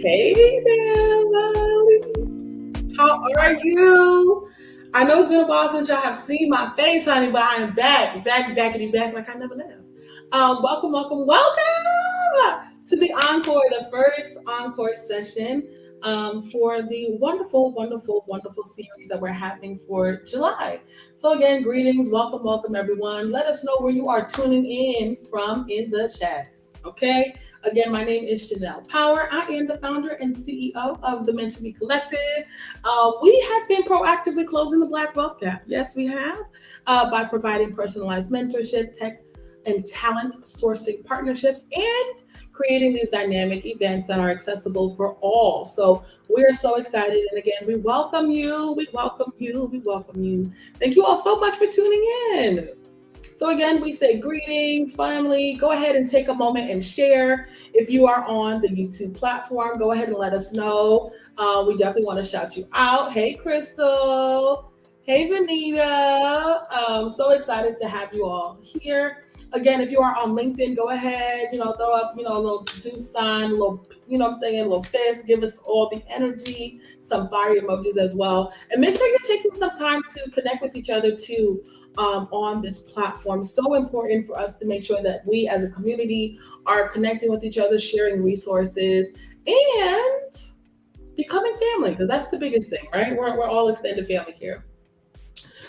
Hey there, Lolly. How are you? I know it's been a while since y'all have seen my face, honey, but I am back like I never left. Welcome to the Encore, the first Encore session for the wonderful series that we're having for July. So again, greetings, welcome everyone. Let us know where you are tuning in from in the chat. Okay. Again, my name is Chanel Power. I am the founder and CEO of the Mentor Me Collective. We have been proactively closing the Black Wealth Gap. Yes, we have, by providing personalized mentorship, tech, and talent sourcing partnerships, and creating these dynamic events that are accessible for all. So we're so excited. And again, we welcome you. We welcome you. We welcome you. Thank you all so much for tuning in. So again, we say greetings, family. Go ahead and take a moment and share. If you are on the YouTube platform, go ahead and let us know. We definitely want to shout you out. Hey, Crystal. Hey, Vanita. So excited to have you all here. Again, if you are on LinkedIn, go ahead, throw up, a little do sign, a little, a little fist, give us all the energy, some fire emojis as well. And make sure you're taking some time to connect with each other too. On this platform. So important for us to make sure that we as a community are connecting with each other, sharing resources, and becoming family, because that's the biggest thing, right? We're all extended family here.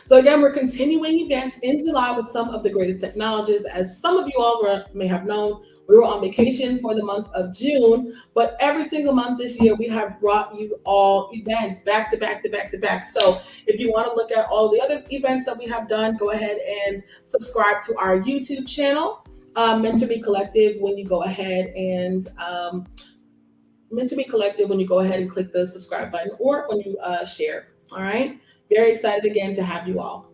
So again, we're continuing events in July with some of the greatest technologists. As some of you all may have known, we were on vacation for the month of June, but every single month this year, we have brought you all events back to back. So if you want to look at all the other events that we have done, go ahead and subscribe to our YouTube channel, Mentor Me Collective, when you go ahead and Mentor Me Collective when you go ahead and click the subscribe button, or when you share. All right. Very excited again to have you all.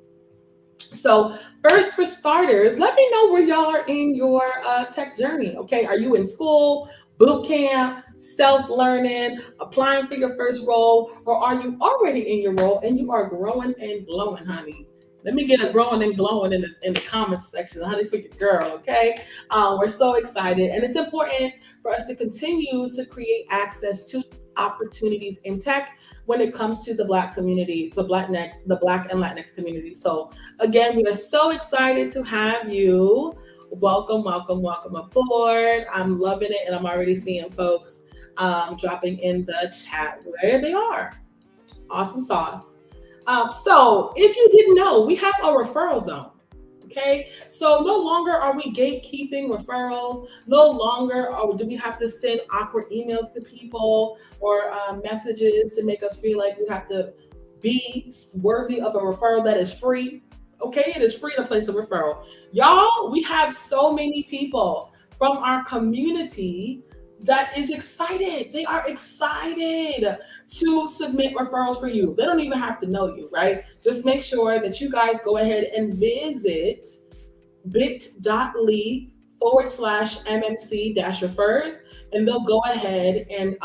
So first, for starters, let me know where y'all are in your tech journey. Okay, are you in school, boot camp, self-learning, applying for your first role, or are you already in your role and you are growing and glowing, honey? Let me get a growing and glowing in the comments section, honey, for your girl, okay? We're so excited, and it's important for us to continue to create access to opportunities in tech when it comes to the Black community, the Black and Latinx community. So again, we are so excited to have you. Welcome aboard. I'm loving it, and I'm already seeing folks dropping in the chat where they are. Awesome sauce. So if you didn't know, we have a referral zone. Okay, so no longer are we gatekeeping referrals. No longer do we have to send awkward emails to people or messages to make us feel like we have to be worthy of a referral that is free. Okay, it is free to place a referral. Y'all, we have so many people from our community that is excited. They are excited to submit referrals for you. They don't even have to know you, right? Just make sure that you guys go ahead and visit bit.ly/MMC-refers, and they'll go ahead and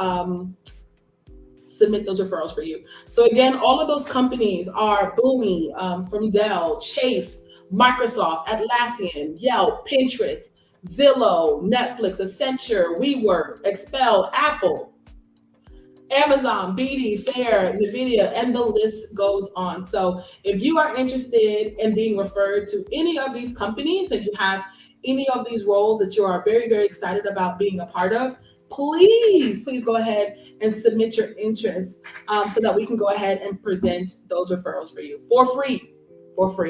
submit those referrals for you. So again, all of those companies are Boomi, from Dell, Chase, Microsoft, Atlassian, Yelp, Pinterest, Zillow, Netflix, Accenture, WeWork, Expel, Apple, Amazon, BD, Fair, NVIDIA, and the list goes on. So if you are interested in being referred to any of these companies and you have any of these roles that you are very, very excited about being a part of, please go ahead and submit your interest so that we can go ahead and present those referrals for you for free,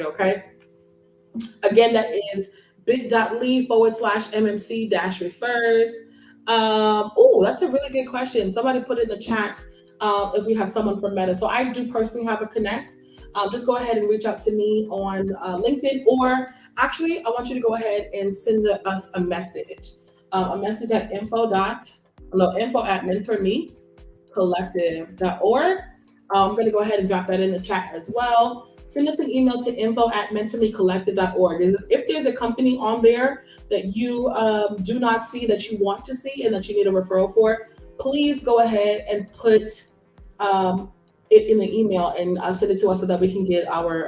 okay? Again, that is bit.ly/MMC-refers. Oh, that's a really good question. Somebody put in the chat if we have someone from Meta. So I do personally have a connect. Just go ahead and reach out to me on LinkedIn, or actually, I want you to go ahead and send us a message. A message at info@mentormecollective.org. I'm going to go ahead and drop that in the chat as well. Send us an email to info@mentormecollective.org. If there's a company on there that you do not see, that you want to see, and that you need a referral for, please go ahead and put it in the email and send it to us so that we can get our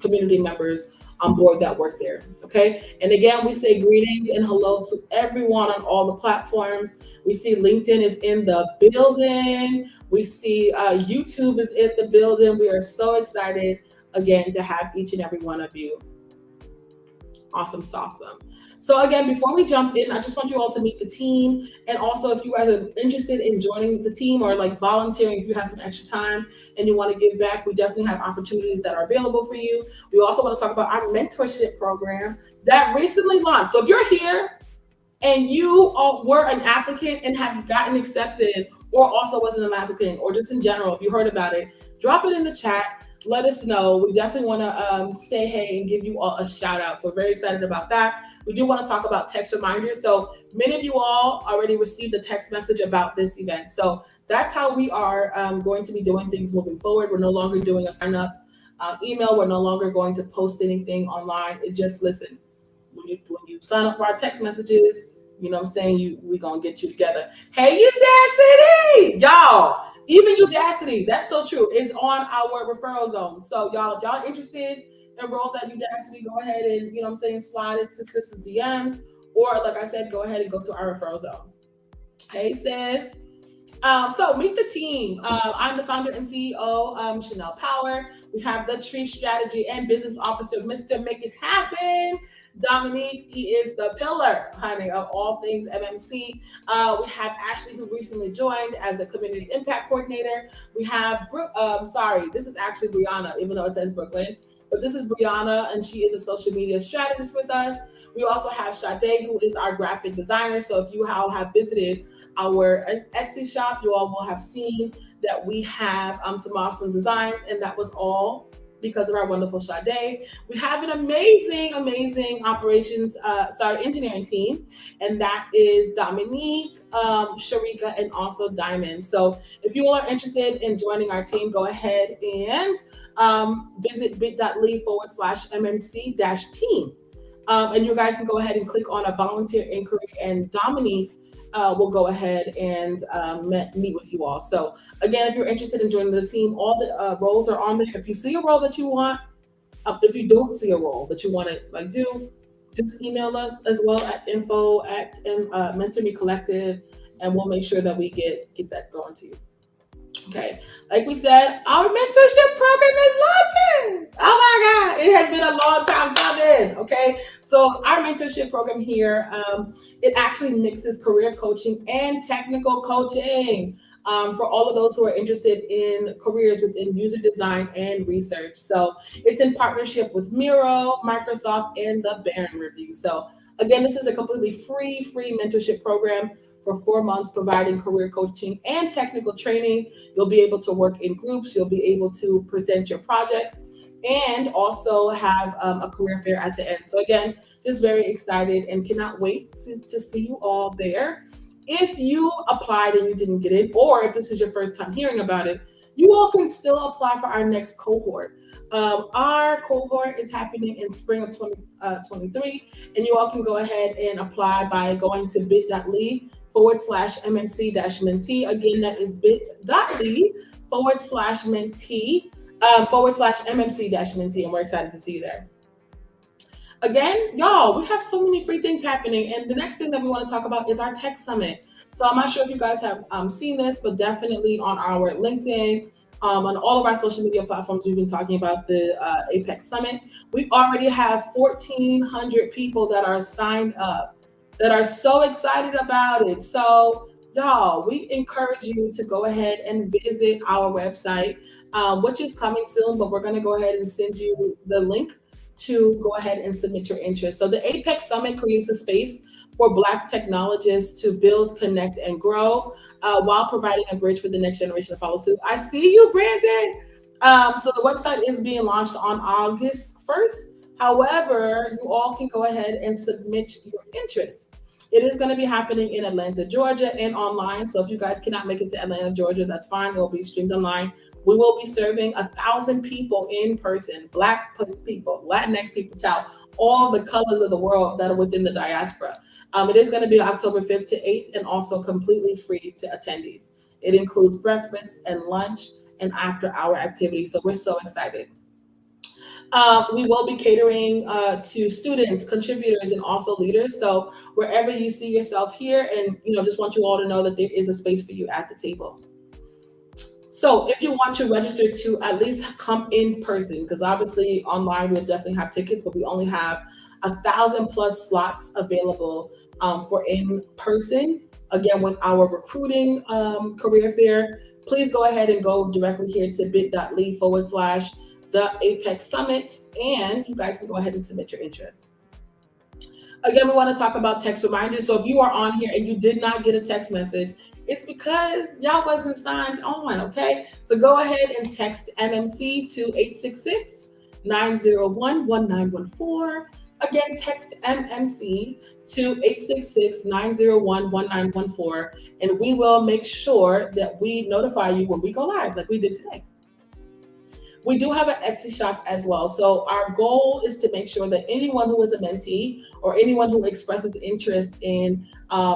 community members on board that work there. Okay. And again, we say greetings and hello to everyone on all the platforms. We see LinkedIn is in the building. We see YouTube is in the building. We are so excited again to have each and every one of you. Awesome. So again, before we jump in, I just want you all to meet the team. And also, if you guys are interested in joining the team or like volunteering, if you have some extra time and you want to give back, we definitely have opportunities that are available for you. We also want to talk about our mentorship program that recently launched. So if you're here and you were an applicant and have gotten accepted, or also wasn't an applicant, or just in general, if you heard about it, drop it in the chat. Let us know. We definitely want to say hey and give you all a shout out. So very excited about that. We do want to talk about text reminders. So many of you all already received a text message about this event. So that's how we are going to be doing things moving forward. We're no longer doing a sign up email. We're no longer going to post anything online. It just listen. When you sign up for our text messages, you know what I'm saying? We're going to get you together. Hey, Udacity! Y'all, even Udacity, that's so true, is on our referral zone. So y'all, if y'all interested in roles at Udacity, go ahead and, you know what I'm saying, slide it to Sister's DMs. Or like I said, go ahead and go to our referral zone. Hey, sis. So meet the team. I'm the founder and CEO, Chanel Power. We have the Chief Strategy and Business Officer, Mr. Make It Happen, Dominique. He is the pillar, honey, of all things MMC. We have Ashley, who recently joined as a Community Impact Coordinator. We have this is actually Brianna, even though it says Brooklyn. But this is Brianna, and she is a social media strategist with us. We also have Sade, who is our graphic designer. So if you all have visited our Etsy shop, you all will have seen that we have some awesome designs, and that was all because of our wonderful Sade. We have an amazing engineering team, and that is Dominique, Sharika, and also Diamond. So if you all are interested in joining our team, go ahead and visit bit.ly/MMC-team. And you guys can go ahead and click on a volunteer inquiry, and Dominique will go ahead and meet with you all. So again, if you're interested in joining the team, all the roles are on there. If you see a role that you want, if you don't see a role that you want to do, just email us as well at info@Mentor Me Collective, and we'll make sure that we get that going to you. Okay, like we said, our mentorship program is launching. Oh my God, it has been a long time coming. Okay, so our mentorship program here, it actually mixes career coaching and technical coaching for all of those who are interested in careers within user design and research. So it's in partnership with Miro, Microsoft, and the Barron Review. So again, this is a completely free mentorship program for 4 months, providing career coaching and technical training. You'll be able to work in groups. You'll be able to present your projects and also have a career fair at the end. So again, just very excited and cannot wait to see you all there. If you applied and you didn't get it, or if this is your first time hearing about it, you all can still apply for our next cohort. Our cohort is happening in spring of 2023, and you all can go ahead and apply by going to bit.ly/MMC-mentee. Again, that is bit.ly/MMC-mentee, and we're excited to see you there. Again, y'all, we have so many free things happening, and the next thing that we want to talk about is our tech summit. So I'm not sure if you guys have seen this, but definitely on our LinkedIn, on all of our social media platforms, we've been talking about the Apex Summit. We already have 1,400 people that are signed up, that are so excited about it. So y'all, we encourage you to go ahead and visit our website, which is coming soon, but we're going to go ahead and send you the link to go ahead and submit your interest. So the Apex Summit creates a space for Black technologists to build, connect, and grow while providing a bridge for the next generation to follow suit. I see you, Brandon. So the website is being launched on August 1st. However, you all can go ahead and submit your interest. It is going to be happening in Atlanta, Georgia, and online. So if you guys cannot make it to Atlanta, Georgia, that's fine. It will be streamed online. We will be serving 1,000 people in person, Black people, Latinx people, child, all the colors of the world that are within the diaspora. It is going to be October 5th to 8th, and also completely free to attendees. It includes breakfast and lunch and after-hour activities. So we're so excited. We will be catering to students, contributors, and also leaders. So wherever you see yourself here, and just want you all to know that there is a space for you at the table. So if you want to register to at least come in person, because obviously online we'll definitely have tickets, but we only have 1,000+ slots available for in person. Again, with our recruiting career fair, please go ahead and go directly here to bit.ly/the Apex Summit, and you guys can go ahead and submit your interest. Again, we want to talk about text reminders. So if you are on here and you did not get a text message, it's because y'all wasn't signed on, okay? So go ahead and text MMC to 866-901-1914. Again, text MMC to 866-901-1914, and we will make sure that we notify you when we go live, like we did today. We do have an Etsy shop as well. So our goal is to make sure that anyone who is a mentee or anyone who expresses interest in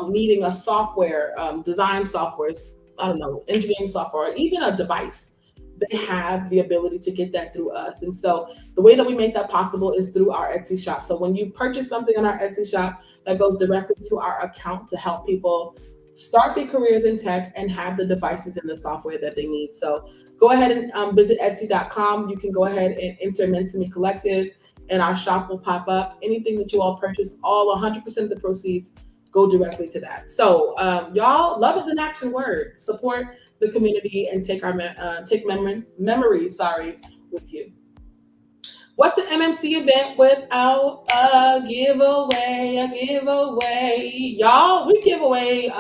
needing a software, design software, I don't know, engineering software, or even a device, they have the ability to get that through us. And so the way that we make that possible is through our Etsy shop. So when you purchase something on our Etsy shop, that goes directly to our account to help people start their careers in tech and have the devices and the software that they need. So go ahead and visit Etsy.com. You can go ahead and enter Mentally Collective, and our shop will pop up. Anything that you all purchase, all 100% of the proceeds go directly to that. So y'all, love is an action word. Support the community and take memories with you. What's an MMC event without a giveaway? Y'all, we give away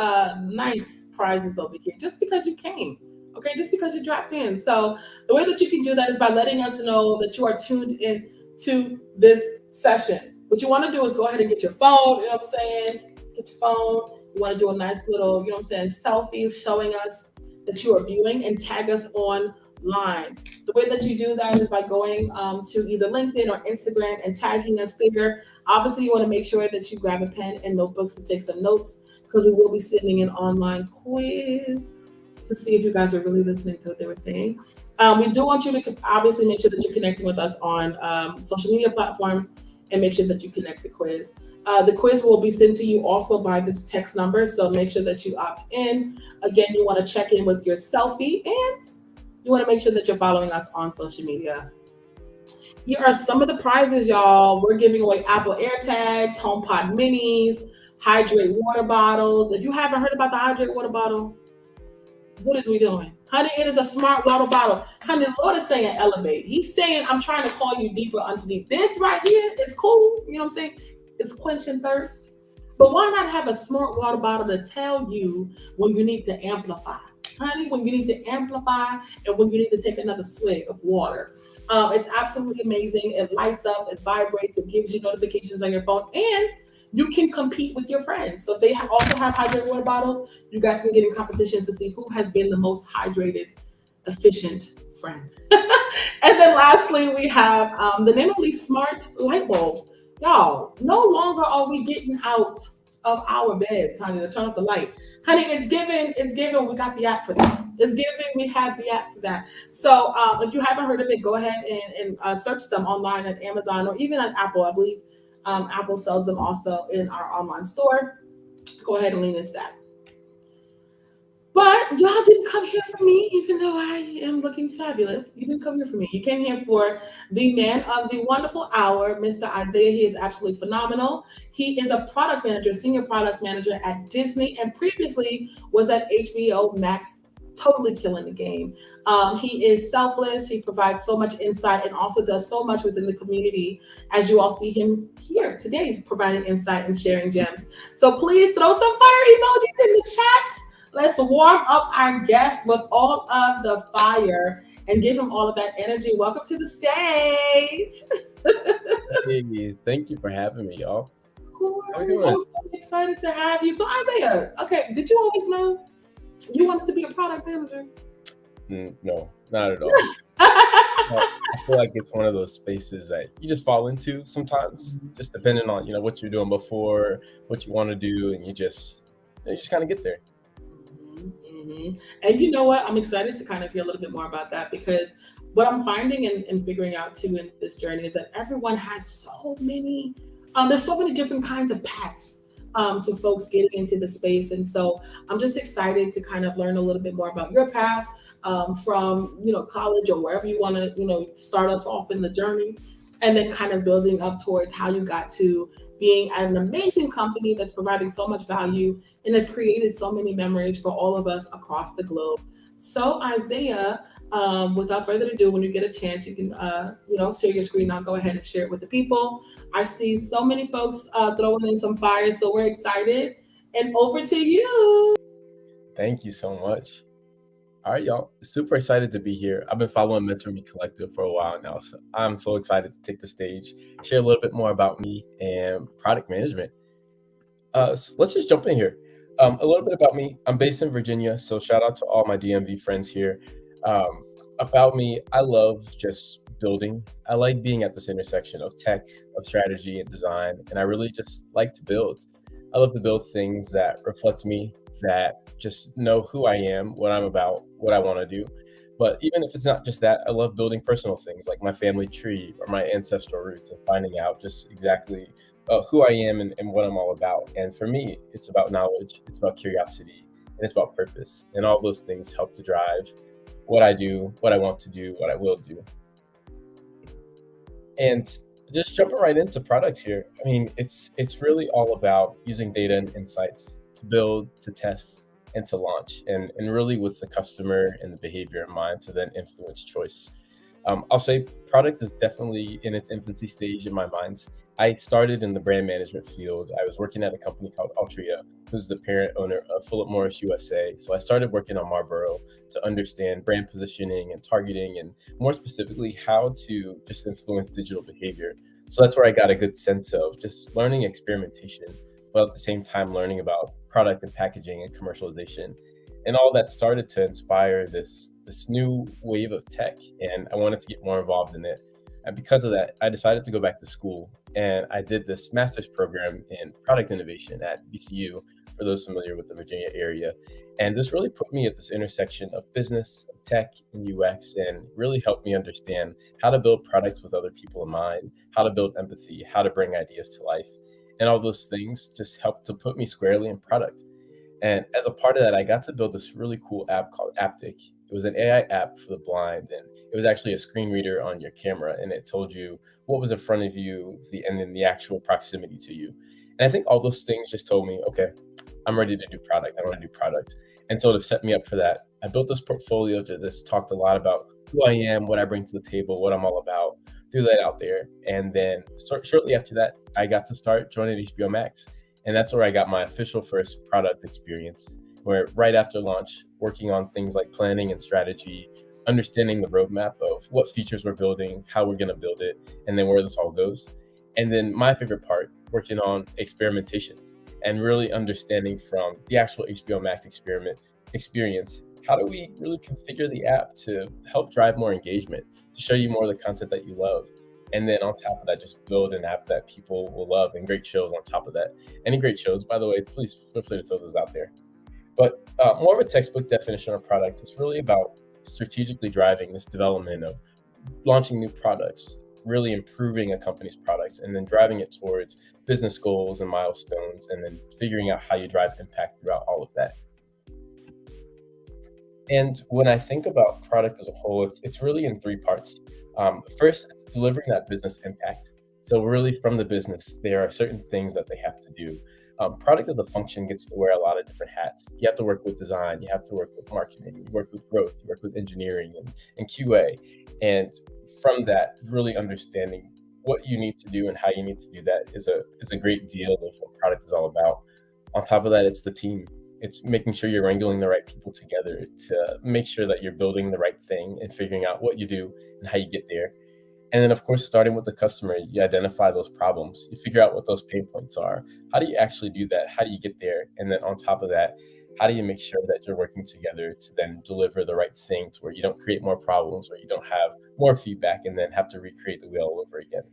nice prizes over here just because you came. Okay, just because you dropped in. So the way that you can do that is by letting us know that you are tuned in to this session. What you want to do is go ahead and get your phone, you know what I'm saying? Get your phone. You want to do a nice little, you know what I'm saying, selfie showing us that you are viewing, and tag us online. The way that you do that is by going to either LinkedIn or Instagram and tagging us there. Obviously, you want to make sure that you grab a pen and notebooks and take some notes, because we will be sending an online quiz to see if you guys are really listening to what they were saying. We do want you to obviously make sure that you're connecting with us on social media platforms, and make sure that you connect the quiz. The quiz will be sent to you also by this text number, so make sure that you opt in. Again, you want to check in with your selfie, and you want to make sure that you're following us on social media. Here are some of the prizes, y'all. We're giving away Apple AirTags, HomePod Minis, Hydrate water bottles. If you haven't heard about the Hydrate water bottle, what is we doing? Honey, it is a smart water bottle. Honey, the Lord is saying elevate. He's saying, I'm trying to call you deeper unto deep. This right here is cool. You know what I'm saying? It's quenching thirst. But why not have a smart water bottle to tell you when you need to amplify? Honey, when you need to amplify and when you need to take another swig of water. It's absolutely amazing. It lights up, it vibrates, it gives you notifications on your phone, and you can compete with your friends. So if they also have hydrated water bottles, you guys can get in competitions to see who has been the most hydrated, efficient friend. And then lastly, we have the Nanoleaf Smart Light Bulbs. Y'all, no longer are we getting out of our beds, honey, to turn off the light. Honey, it's given, we got the app for that. It's given, we have the app for that. So if you haven't heard of it, go ahead and search them online at Amazon or even at Apple. I believe Apple sells them also in our online store. Go ahead and lean into that. But y'all didn't come here for me, even though I am looking fabulous. You didn't come here for me. You came here for the man of the wonderful hour, Mr. Isaiah. He is absolutely phenomenal. He is a product manager, senior product manager at Disney, and previously was at HBO Max, totally killing the game. He is selfless. He provides so much insight and also does so much within the community, as you all see him here today, providing insight and sharing gems. So please throw some fire emojis in the chat. Let's warm up our guest with all of the fire and give him all of that energy. Welcome to the stage. Hey, thank you for having me, y'all. I'm so excited to have you. So Isaiah, okay, did you always know you wanted to be a product manager? No, not at all. I feel like it's one of those spaces that you just fall into sometimes, just depending on what you're doing before, what you want to do, and you just kind of get there. Mm-hmm. And you know what? I'm excited to kind of hear a little bit more about that, because what I'm finding and figuring out too in this journey is that everyone has so many, there's so many different kinds of paths to folks getting into the space. And so I'm just excited to kind of learn a little bit more about your path from, college or wherever you want to, start us off in the journey, and then kind of building up towards how you got to being at an amazing company that's providing so much value and has created so many memories for all of us across the globe. So Isaiah, without further ado, when you get a chance, you can, share your screen. I'll go ahead and share it with the people. I see so many folks throwing in some fire, so we're excited. And over to you. Thank you so much. All right, y'all. Super excited to be here. I've been following Mentor Me Collective for a while now, so I'm so excited to take the stage, share a little bit more about me and product management. So let's just jump in here. A little bit about me. I'm based in Virginia, so shout out to all my DMV friends here. About me, I love just building. I like being at this intersection of tech, of strategy, and design, and I really just like to build. I love to build things that reflect me, that just know who I am, what I'm about, what I want to do. But even if it's not just that, I love building personal things like my family tree or my ancestral roots and finding out just exactly who I am and what I'm all about. And for me, it's about knowledge, it's about curiosity, and it's about purpose. And all those things help to drive what I do, what I want to do, what I will do. And just jumping right into product here. I mean, it's really all about using data and insights to build, to test, and to launch, and really with the customer and the behavior in mind to then influence choice. I'll say product is definitely in its infancy stage in my mind. I started in the brand management field. I was working at a company called Altria, who's the parent owner of Philip Morris USA. So I started working on Marlboro to understand brand positioning and targeting, and more specifically, how to just influence digital behavior. So that's where I got a good sense of just learning experimentation, but at the same time learning about product and packaging and commercialization. And all that started to inspire this new wave of tech, and I wanted to get more involved in it. And because of that, I decided to go back to school, and I did this master's program in product innovation at VCU, for those familiar with the Virginia area. And this really put me at this intersection of business, of tech, and UX, and really helped me understand how to build products with other people in mind, how to build empathy, how to bring ideas to life. And all those things just helped to put me squarely in product. And as a part of that, I got to build this really cool app called Aptic. It was an AI app for the blind, and it was actually a screen reader on your camera, and it told you what was in front of you, and then the actual proximity to you. And I think all those things just told me, okay, I'm ready to do product. I want to do product. And so to set me up for that, I built this portfolio that just talked a lot about who I am, what I bring to the table, what I'm all about, threw that out there. And then shortly after that, I got to start joining HBO Max. And that's where I got my official first product experience, where right after launch, working on things like planning and strategy, understanding the roadmap of what features we're building, how we're going to build it, and then where this all goes. And then my favorite part, working on experimentation and really understanding from the actual HBO Max experience, how do we really configure the app to help drive more engagement, to show you more of the content that you love. And then on top of that, just build an app that people will love, and great shows on top of that. Any great shows, by the way, please feel free to throw those out there. But more of a textbook definition of product, it's really about strategically driving this development of launching new products, really improving a company's products, and then driving it towards business goals and milestones, and then figuring out how you drive impact throughout all of that. And when I think about product as a whole, it's really in three parts. First, it's delivering that business impact. So really from the business, there are certain things that they have to do. Product as a function gets to wear a lot of different hats. You have to work with design, you have to work with marketing, you work with growth, you work with engineering and QA. And from that, really understanding what you need to do and how you need to do that is a great deal of what product is all about. On top of that, it's the team. It's making sure you're wrangling the right people together to make sure that you're building the right thing and figuring out what you do and how you get there. And then, of course, starting with the customer, you identify those problems, you figure out what those pain points are. How do you actually do that? How do you get there? And then on top of that, how do you make sure that you're working together to then deliver the right thing to where you don't create more problems, or you don't have more feedback and then have to recreate the wheel all over again?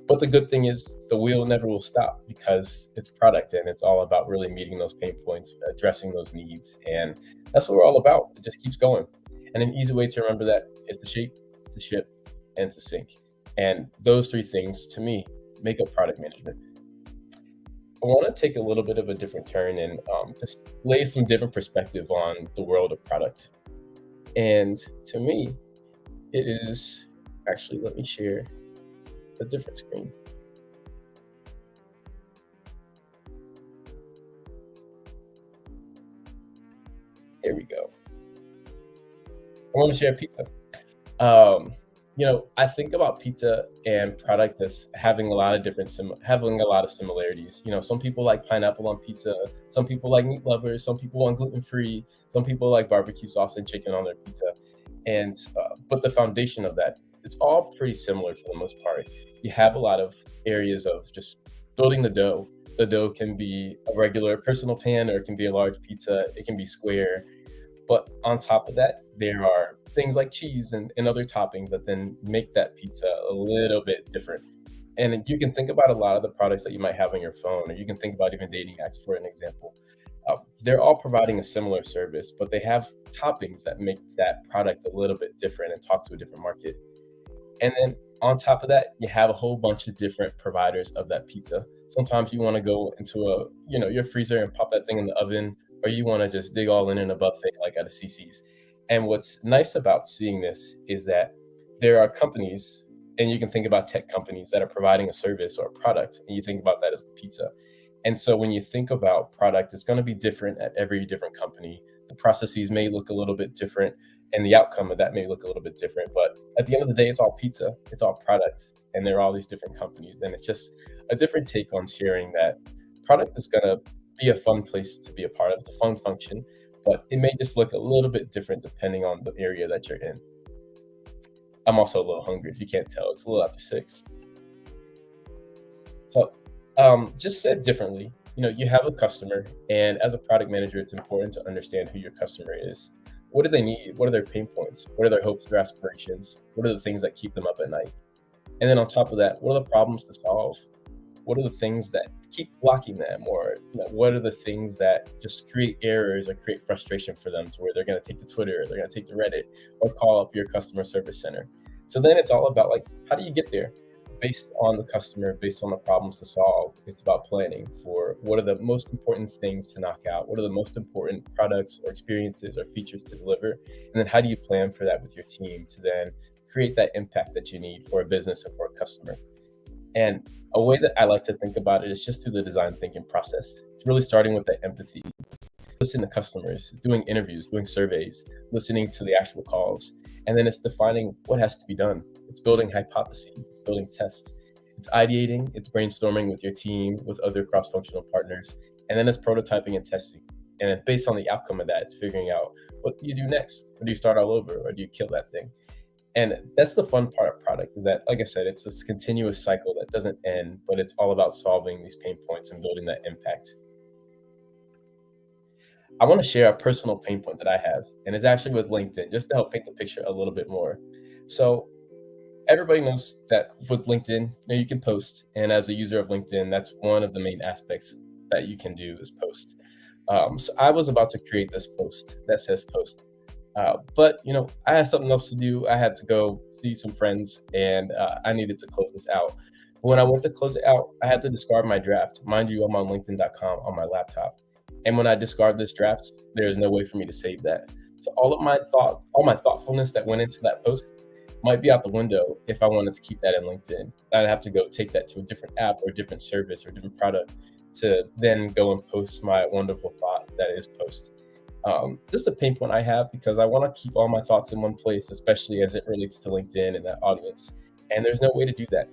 But the good thing is the wheel never will stop, because it's product and it's all about really meeting those pain points, addressing those needs. And that's what we're all about. It just keeps going. And an easy way to remember that is the shape. to ship, and to sync. And those three things, to me, make up product management. I want to take a little bit of a different turn and just lay some different perspective on the world of product. And to me, it is actually, let me share a different screen. Here we go. I want to share pizza. I think about pizza and product as having a lot of similarities. Some people like pineapple on pizza, some people like meat lovers, some people want gluten-free, some people like barbecue sauce and chicken on their pizza. And but the foundation of that, it's all pretty similar for the most part. You have a lot of areas of just building the dough. The dough can be a regular personal pan, or it can be a large pizza. It can be square. But on top of that, there are things like cheese and other toppings that then make that pizza a little bit different. And you can think about a lot of the products that you might have on your phone, or you can think about even dating apps, for an example. They're all providing a similar service, but they have toppings that make that product a little bit different and talk to a different market. And then on top of that, you have a whole bunch of different providers of that pizza. Sometimes you want to go into your freezer and pop that thing in the oven, or you want to just dig all in a buffet like at a CC's. And what's nice about seeing this is that there are companies, and you can think about tech companies that are providing a service or a product, and you think about that as the pizza. And so when you think about product, it's going to be different at every different company. The processes may look a little bit different, and the outcome of that may look a little bit different. But at the end of the day, it's all pizza, it's all product, and there are all these different companies. And it's just a different take on sharing that product is going to be a fun place to be a part of. It's a fun function, but it may just look a little bit different depending on the area that you're in. I'm also a little hungry, if you can't tell. It's a little after 6. So just said differently, you have a customer, and as a product manager, it's important to understand who your customer is. What do they need? What are their pain points? What are their hopes, their aspirations? What are the things that keep them up at night? And then on top of that, what are the problems to solve? What are the things that keep blocking them? Or what are the things that just create errors or create frustration for them, to where they're going to take to Twitter, or they're going to take to Reddit, or call up your customer service center? So then it's all about, how do you get there? Based on the customer, based on the problems to solve. It's about planning for what are the most important things to knock out, what are the most important products or experiences or features to deliver, and then how do you plan for that with your team to then create that impact that you need for a business and for a customer. And a way that I like to think about it is just through the design thinking process. It's really starting with that empathy, listening to customers, doing interviews, doing surveys, listening to the actual calls. And then it's defining what has to be done. It's building hypotheses, it's building tests, it's ideating, it's brainstorming with your team, with other cross-functional partners, and then it's prototyping and testing. And then based on the outcome of that, it's figuring out, what do you do next? Or do you start all over, or do you kill that thing? And that's the fun part of product, is that, like I said, it's this continuous cycle that doesn't end, but it's all about solving these pain points and building that impact. I want to share a personal pain point that I have, and it's actually with LinkedIn, just to help paint the picture a little bit more. So everybody knows that with LinkedIn, you can post, and as a user of LinkedIn, that's one of the main aspects that you can do is post. So I was about to create this post that says post, but I had something else to do. I had to go see some friends, and I needed to close this out. But when I went to close it out, I had to discard my draft. Mind you, I'm on LinkedIn.com on my laptop. And when I discard this draft, there's no way for me to save that. So all my thoughtfulness that went into that post might be out the window if I wanted to keep that in LinkedIn. I'd have to go take that to a different app or a different service or a different product to then go and post my wonderful thought that is post. This is a pain point I have, because I want to keep all my thoughts in one place, especially as it relates to LinkedIn and that audience. And there's no way to do that.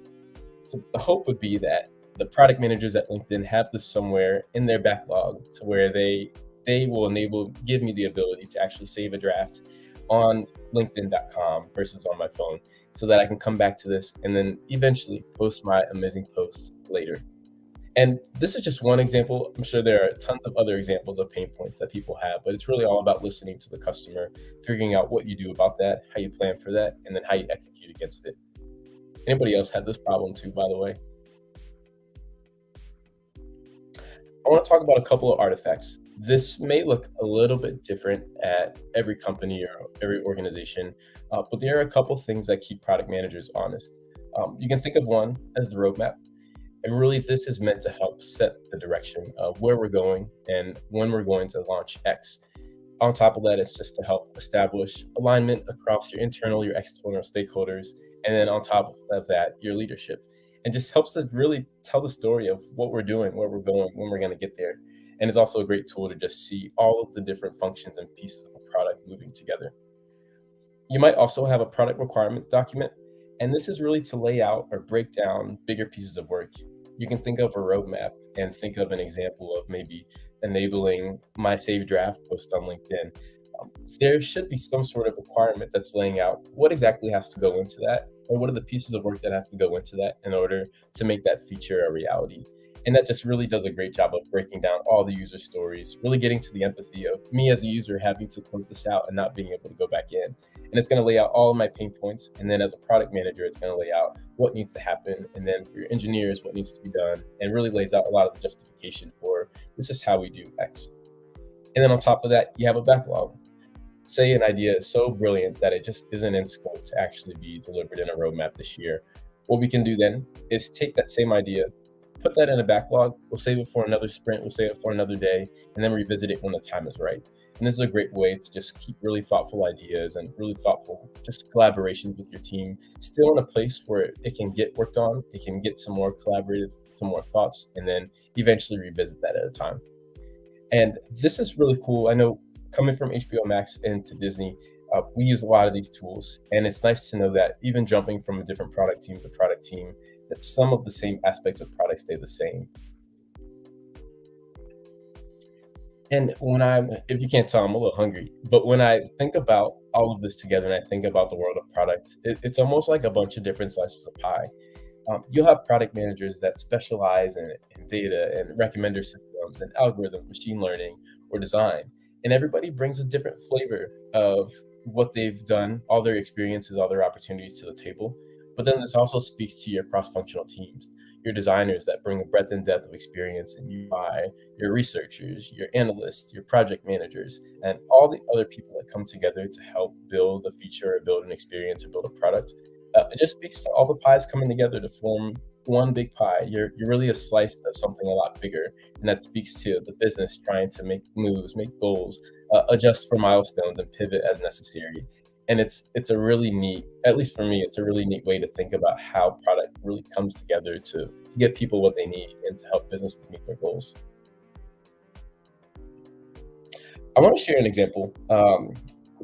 So the hope would be that the product managers at LinkedIn have this somewhere in their backlog, to where they will give me the ability to actually save a draft on LinkedIn.com versus on my phone, so that I can come back to this and then eventually post my amazing posts later. And this is just one example. I'm sure there are tons of other examples of pain points that people have, but it's really all about listening to the customer, figuring out what you do about that, how you plan for that, and then how you execute against it. Anybody else had this problem too, by the way? I want to talk about a couple of artifacts This may look a little bit different at every company or every organization, but there are a couple things that keep product managers honest. You can think of one as the roadmap. And really, this is meant to help set the direction of where we're going and when we're going to launch X. On top of that, it's just to help establish alignment across your internal, your external stakeholders, and then on top of that, your leadership. And just helps us really tell the story of what we're doing, where we're going, when we're going to get there. And it's also a great tool to just see all of the different functions and pieces of a product moving together. You might also have a product requirements document, and this is really to lay out or break down bigger pieces of work. You can think of a roadmap and think of an example of maybe enabling my save draft post on LinkedIn. There should be some sort of requirement that's laying out what exactly has to go into that, or what are the pieces of work that have to go into that in order to make that feature a reality. And that just really does a great job of breaking down all the user stories, really getting to the empathy of me as a user having to close this out and not being able to go back in. And it's going to lay out all of my pain points. And then as a product manager, it's going to lay out what needs to happen. And then for your engineers, what needs to be done, and really lays out a lot of the justification for this is how we do X. And then on top of that, you have a backlog. Say an idea is so brilliant that it just isn't in scope to actually be delivered in a roadmap this year. What we can do then is take that same idea, put that in a backlog, we'll save it for another sprint, we'll save it for another day, and then revisit it when the time is right. And this is a great way to just keep really thoughtful ideas and really thoughtful just collaborations with your team, still in a place where it can get worked on, it can get some more collaborative, some more thoughts, and then eventually revisit that at a time. And this is really cool. I know coming from HBO Max into Disney, we use a lot of these tools, and it's nice to know that even jumping from a different product team to product team, that some of the same aspects of product stay the same. And if you can't tell, I'm a little hungry, but when I think about all of this together and I think about the world of product, it's almost like a bunch of different slices of pie. You'll have product managers that specialize in data and recommender systems and algorithms, machine learning, or design. And everybody brings a different flavor of what they've done, all their experiences, all their opportunities to the table. But then this also speaks to your cross-functional teams, your designers that bring a breadth and depth of experience in UI, your researchers, your analysts, your project managers, and all the other people that come together to help build a feature or build an experience or build a product. It just speaks to all the pies coming together to form one big pie. You're really a slice of something a lot bigger, and that speaks to the business trying to make moves, make goals, adjust for milestones, and pivot as necessary. And it's a really neat, at least for me, it's a really neat way to think about how product really comes together to give people what they need and to help businesses meet their goals. I want to share an example.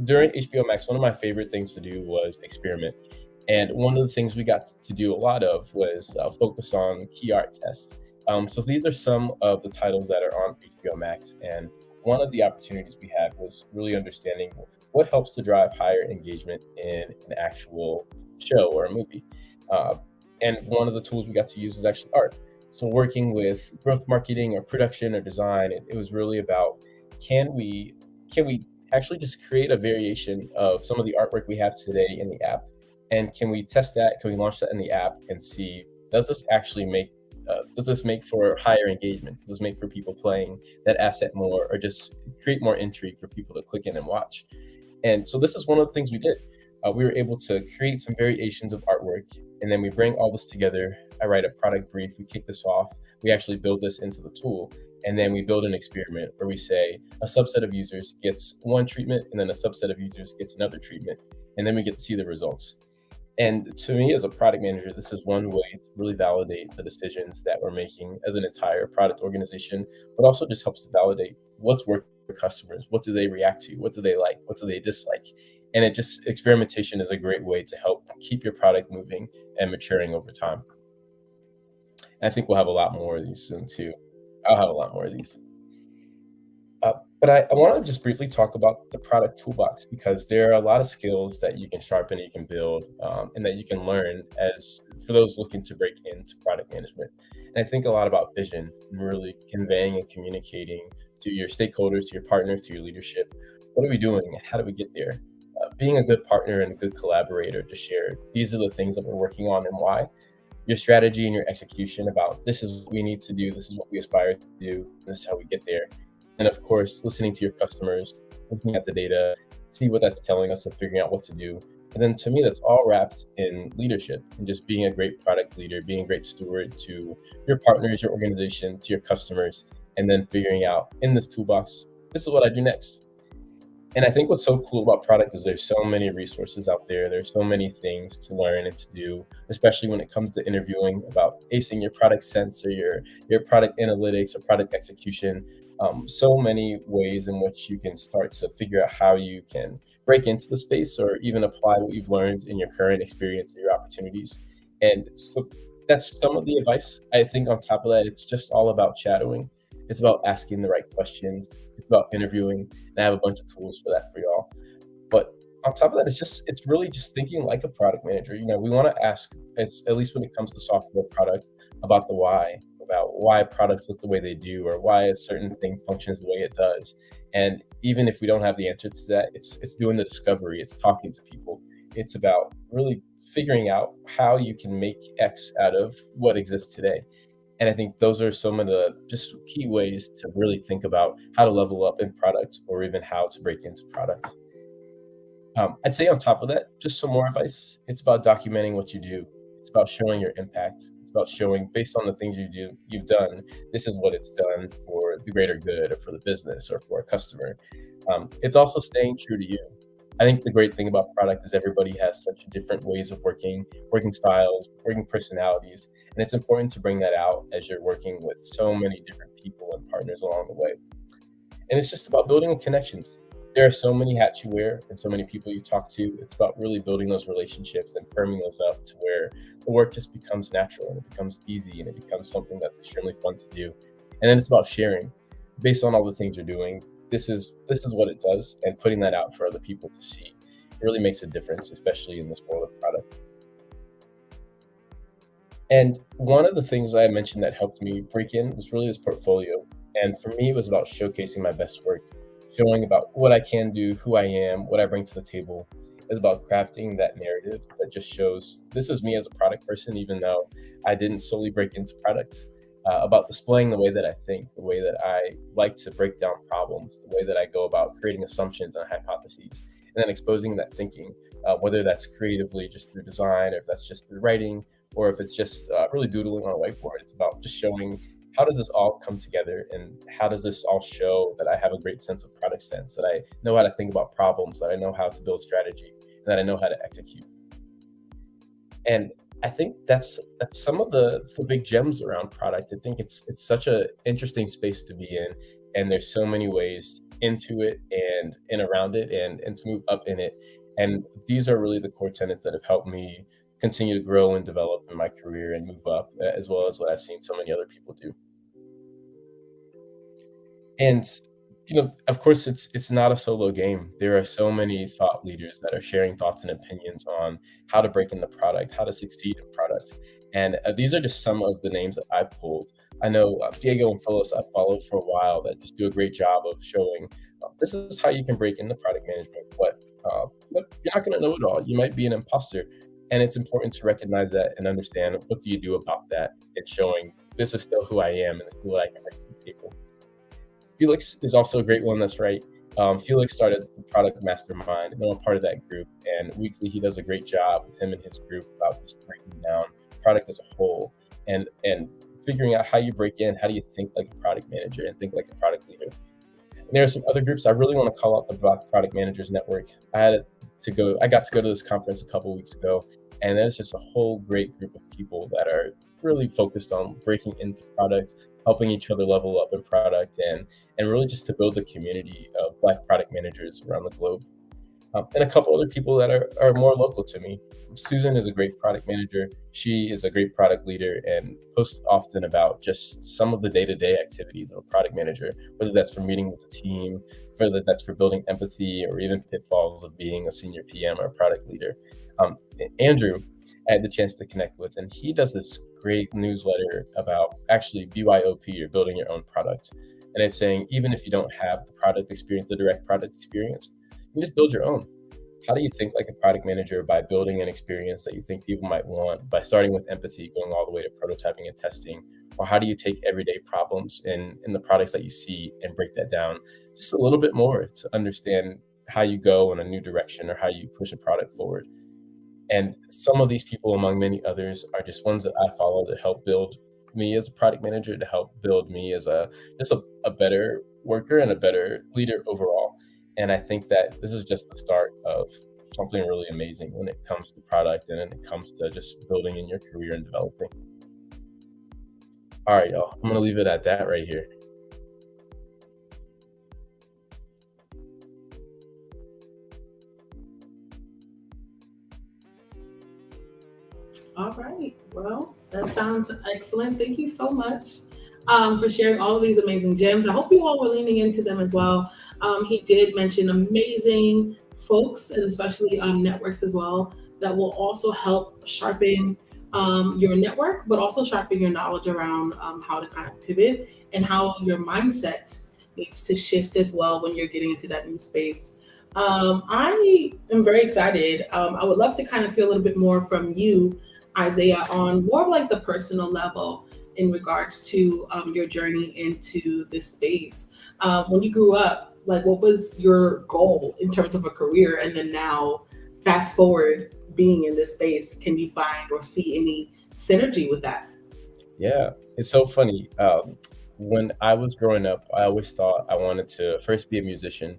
During HBO Max, one of my favorite things to do was experiment. And one of the things we got to do a lot of was focus on key art tests. So these are some of the titles that are on HBO Max. And one of the opportunities we had was really understanding what helps to drive higher engagement in an actual show or a movie. And one of the tools we got to use was actually art. So working with growth marketing or production or design, it was really about can we actually just create a variation of some of the artwork we have today in the app? And can we test that? Can we launch that in the app and see, does this actually does this make for higher engagement? Does this make for people playing that asset more, or just create more intrigue for people to click in and watch? And so this is one of the things we did. We were able to create some variations of artwork, and then we bring all this together. I write a product brief, we kick this off, we actually build this into the tool, and then we build an experiment where we say a subset of users gets one treatment, and then a subset of users gets another treatment, and then we get to see the results. And to me, as a product manager, this is one way to really validate the decisions that we're making as an entire product organization, but also just helps to validate what's working for customers. What do they react to? What do they like? What do they dislike? And experimentation is a great way to help keep your product moving and maturing over time. And I think we'll have a lot more of these soon too. I'll have a lot more of these. But I want to just briefly talk about the product toolbox, because there are a lot of skills that you can sharpen, you can build, and that you can learn as for those looking to break into product management. And I think a lot about vision and really conveying and communicating to your stakeholders, to your partners, to your leadership. What are we doing and how do we get there? Being a good partner and a good collaborator to share, these are the things that we're working on and why. Your strategy and your execution about this is what we need to do, this is what we aspire to do, this is how we get there. and of course, listening to your customers, looking at the data, see what that's telling us and figuring out what to do. And then to me, that's all wrapped in leadership and just being a great product leader, being a great steward to your partners, your organization, to your customers, and then figuring out in this toolbox, this is what I do next. And I think what's so cool about product is there's so many resources out there. There's so many things to learn and to do, especially when it comes to interviewing about acing your product sense or your product analytics or product execution. So many ways in which you can start to figure out how you can break into the space or even apply what you've learned in your current experience or your opportunities. And so that's some of the advice. I think on top of that, it's just all about shadowing. It's about asking the right questions. It's about interviewing, and I have a bunch of tools for that for y'all. But on top of that, it's really just thinking like a product manager. We want to ask, it's at least when it comes to software product, about the why, about why products look the way they do, or why a certain thing functions the way it does. And even if we don't have the answer to that, it's doing the discovery, it's talking to people, it's about really figuring out how you can make X out of what exists today. And I think those are some of the just key ways to really think about how to level up in product or even how to break into product. I'd say on top of that, just some more advice. It's about documenting what you do. It's about showing your impact. It's about showing based on the things you've done, this is what it's done for the greater good or for the business or for a customer. It's also staying true to you. I think the great thing about product is everybody has such different ways of working styles, working personalities, and it's important to bring that out as you're working with so many different people and partners along the way. And it's just about building connections. There are so many hats you wear and so many people you talk to. It's about really building those relationships and firming those up to where the work just becomes natural and it becomes easy and it becomes something that's extremely fun to do. And then it's about sharing based on all the things you're doing. This is what it does, and putting that out for other people to see, it really makes a difference, especially in this world of product. And one of the things I mentioned that helped me break in was really this portfolio. And for me, it was about showcasing my best work, showing about what I can do, who I am, what I bring to the table. It's about crafting that narrative that just shows this is me as a product person, even though I didn't solely break into products. About displaying the way that I think, the way that I like to break down problems, the way that I go about creating assumptions and hypotheses, and then exposing that thinking, whether that's creatively just through design, or if that's just through writing, or if it's just really doodling on a whiteboard. It's about just showing how does this all come together and how does this all show that I have a great sense of product sense, that I know how to think about problems, that I know how to build strategy, and that I know how to execute. And I think that's some of the big gems around product. I think it's such a interesting space to be in, and there's so many ways into it and around it and to move up in it. And these are really the core tenets that have helped me continue to grow and develop in my career and move up, as well as what I've seen so many other people do. And of course, it's not a solo game. There are so many thought leaders that are sharing thoughts and opinions on how to break into product, how to succeed in product. And these are just some of the names that I pulled. I know Diego and Phyllis I've followed for a while that just do a great job of showing this is how you can break into product management. But you're not going to know it all. You might be an imposter, and it's important to recognize that and understand what do you do about that. And showing this is still who I am and this is what I can bring to the table. Felix is also a great one. That's right. Felix started the product mastermind, and I'm a part of that group. And weekly, he does a great job with him and his group about just breaking down product as a whole and figuring out how you break in. How do you think like a product manager and think like a product leader? And there are some other groups I really want to call out the Product Managers Network. I got to go to this conference a couple of weeks ago, and there's just a whole great group of people that are really focused on breaking into product, helping each other level up in product, and really just to build a community of Black product managers around the globe. And a couple other people that are more local to me. Susan is a great product manager. She is a great product leader and posts often about just some of the day-to-day activities of a product manager, whether that's for meeting with the team, whether that's for building empathy, or even pitfalls of being a senior PM or a product leader. Andrew, I had the chance to connect with, and he does this great newsletter about actually BYOP, or building your own product. And it's saying, even if you don't have the product experience, the direct product experience, you just build your own. how do you think like a product manager by building an experience that you think people might want by starting with empathy, going all the way to prototyping and testing? Or how do you take everyday problems in the products that you see and break that down just a little bit more to understand how you go in a new direction or how you push a product forward? And some of these people, among many others, are just ones that I follow to help build me as a product manager, to help build me as a better worker and a better leader overall. And I think that this is just the start of something really amazing when it comes to product and when it comes to just building in your career and developing. All right, y'all. I'm gonna leave it at that right here. All right. Well, that sounds excellent. Thank you so much for sharing all of these amazing gems. I hope you all were leaning into them as well. He did mention amazing folks and especially networks as well that will also help sharpen your network, but also sharpen your knowledge around how to kind of pivot and how your mindset needs to shift as well when you're getting into that new space. I am very excited. I would love to kind of hear a little bit more from you, Isaiah, on more of like the personal level in regards to your journey into this space. When you grew up, like what was your goal in terms of a career? And then now, fast forward, being in this space, can you find or see any synergy with that? Yeah, it's so funny. When I was growing up, I always thought I wanted to first be a musician.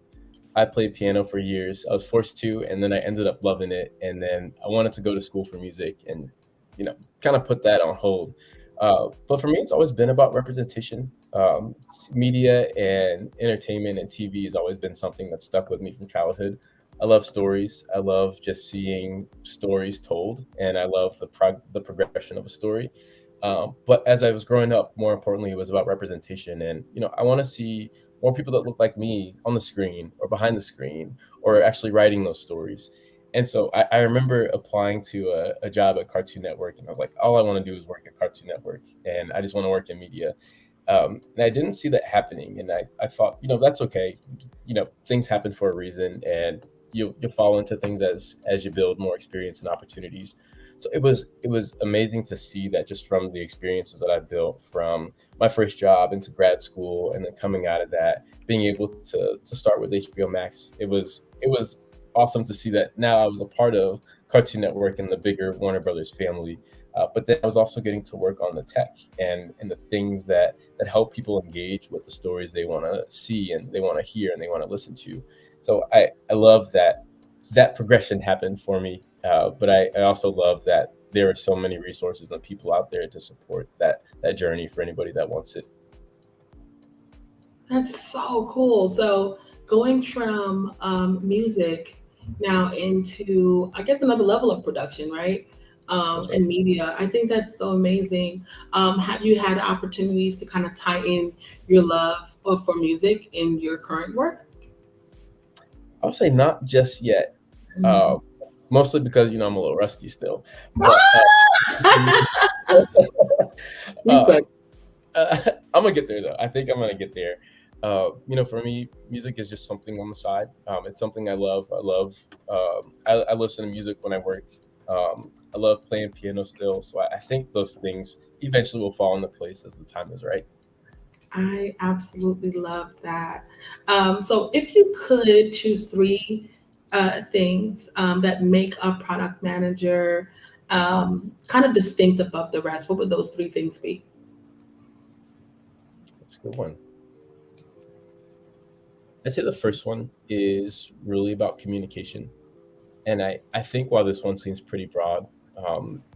I played piano for years. I was forced to, and then I ended up loving it. And then I wanted to go to school for music, and kind of put that on hold. But for me, it's always been about representation. Media and entertainment and TV has always been something that stuck with me from childhood. I love stories. I love just seeing stories told, and I love the progression of a story. But as I was growing up, more importantly, it was about representation. And I want to see more people that look like me on the screen or behind the screen or actually writing those stories. And so I remember applying to a job at Cartoon Network, and I was like, all I want to do is work at Cartoon Network, and I just want to work in media. And I didn't see that happening, and I thought, that's okay. Things happen for a reason, and you'll fall into things as you build more experience and opportunities. So it was amazing to see that just from the experiences that I built from my first job into grad school, and then coming out of that, being able to start with HBO Max. It was awesome to see that now I was a part of Cartoon Network and the bigger Warner Brothers family. But then I was also getting to work on the tech and the things that help people engage with the stories they want to see and they want to hear and they want to listen to. So I love that progression happened for me. But I also love that there are so many resources and people out there to support that journey for anybody that wants it. That's so cool. So going from music now into, I guess, another level of production, right? That's right. And media. I think that's so amazing. Have you had opportunities to kind of tie in your love for music in your current work? I'll say not just yet, Mhm. uh, mostly because I'm a little rusty still. But You uh, said, I'm gonna get there though. I think I'm gonna get there. For me, music is just something on the side. It's something I love. I love. I listen to music when I work. I love playing piano still. So I think those things eventually will fall into place as the time is right. I absolutely love that. So if you could choose three things that make a product manager kind of distinct above the rest, what would those three things be? That's a good one. I'd say the first one is really about communication. And I think while this one seems pretty broad,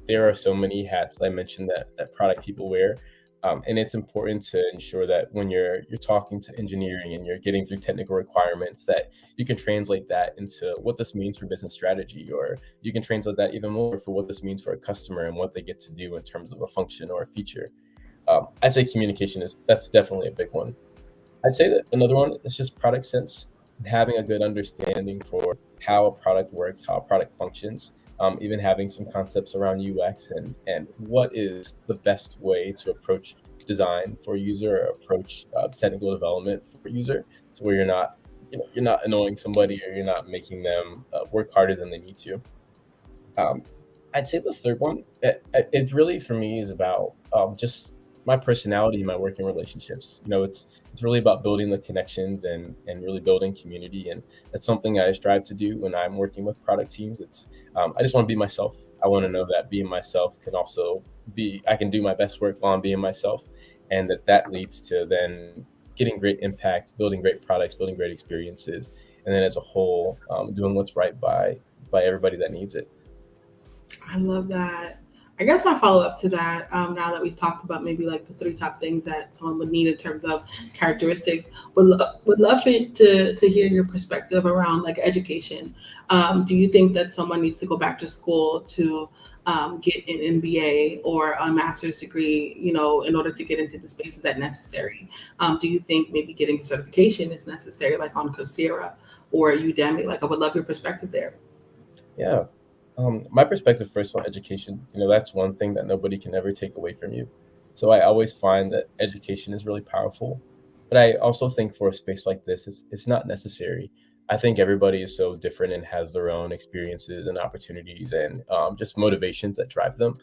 there are so many hats that I mentioned that product people wear. And it's important to ensure that when you're talking to engineering and you're getting through technical requirements, that you can translate that into what this means for business strategy, or you can translate that even more for what this means for a customer and what they get to do in terms of a function or a feature. I say communication is that's definitely a big one. I'd say that another one is just product sense, having a good understanding for how a product works, how a product functions, even having some concepts around UX and what is the best way to approach design for a user or approach technical development for a user, to where you're not you're not annoying somebody or you're not making them work harder than they need to. Um, I'd say the third one, it really for me is about just my personality, my working relationships. It's really about building the connections and really building community, and that's something I strive to do when I'm working with product teams. It's I just want to be myself. I want to know that being myself can also be I can do my best work while I'm being myself, and that leads to then getting great impact, building great products, building great experiences, and then as a whole, doing what's right by everybody that needs it. I love that. I guess my follow up to that, now that we've talked about maybe like the three top things that someone would need in terms of characteristics, would love it to hear your perspective around like education. Do you think that someone needs to go back to school to get an MBA or a master's degree, in order to get into the spaces that necessary? Do you think maybe getting certification is necessary, like on Coursera or Udemy? Like, I would love your perspective there. Yeah. My perspective first on education, that's one thing that nobody can ever take away from you. So I always find that education is really powerful. But I also think for a space like this, it's not necessary. I think everybody is so different and has their own experiences and opportunities and just motivations that drive them.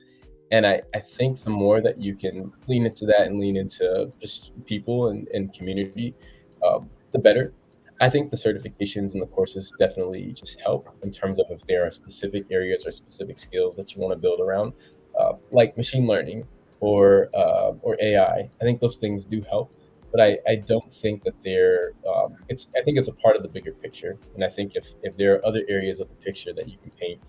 And I think the more that you can lean into that and lean into just people and community, the better. I think the certifications and the courses definitely just help in terms of if there are specific areas or specific skills that you want to build around, like machine learning or AI. I think those things do help, but I don't think that they're. I think it's a part of the bigger picture, and I think if there are other areas of the picture that you can paint,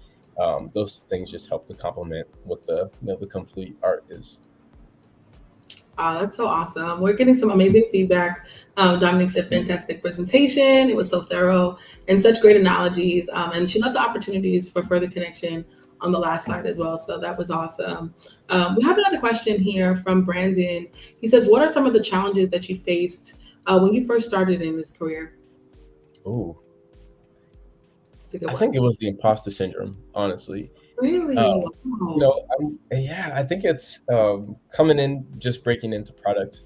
those things just help to complement what the complete art is. Oh, that's so awesome. We're getting some amazing feedback. Dominique said, fantastic presentation. It was so thorough and such great analogies. And she loved the opportunities for further connection on the last slide as well. So that was awesome. We have another question here from Brandon. He says, what are some of the challenges that you faced when you first started in this career? Ooh, It's a good I one. think it was the imposter syndrome, honestly. Really? Um, Wow. yeah, I think it's coming in, just breaking into product.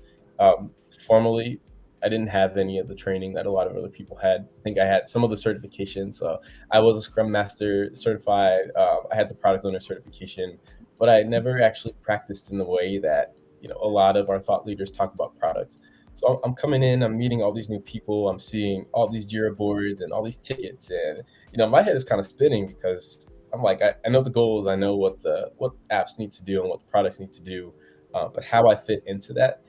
Formally, I didn't have any of the training that a lot of other people had. I think I had some of the certifications. I was a Scrum Master certified. I had the product owner certification, but I never actually practiced in the way that a lot of our thought leaders talk about product. So I'm coming in, I'm meeting all these new people, I'm seeing all these Jira boards and all these tickets, and my head is kind of spinning because I'm like, I know the goals, I know what apps need to do and what the products need to do, but how I fit into that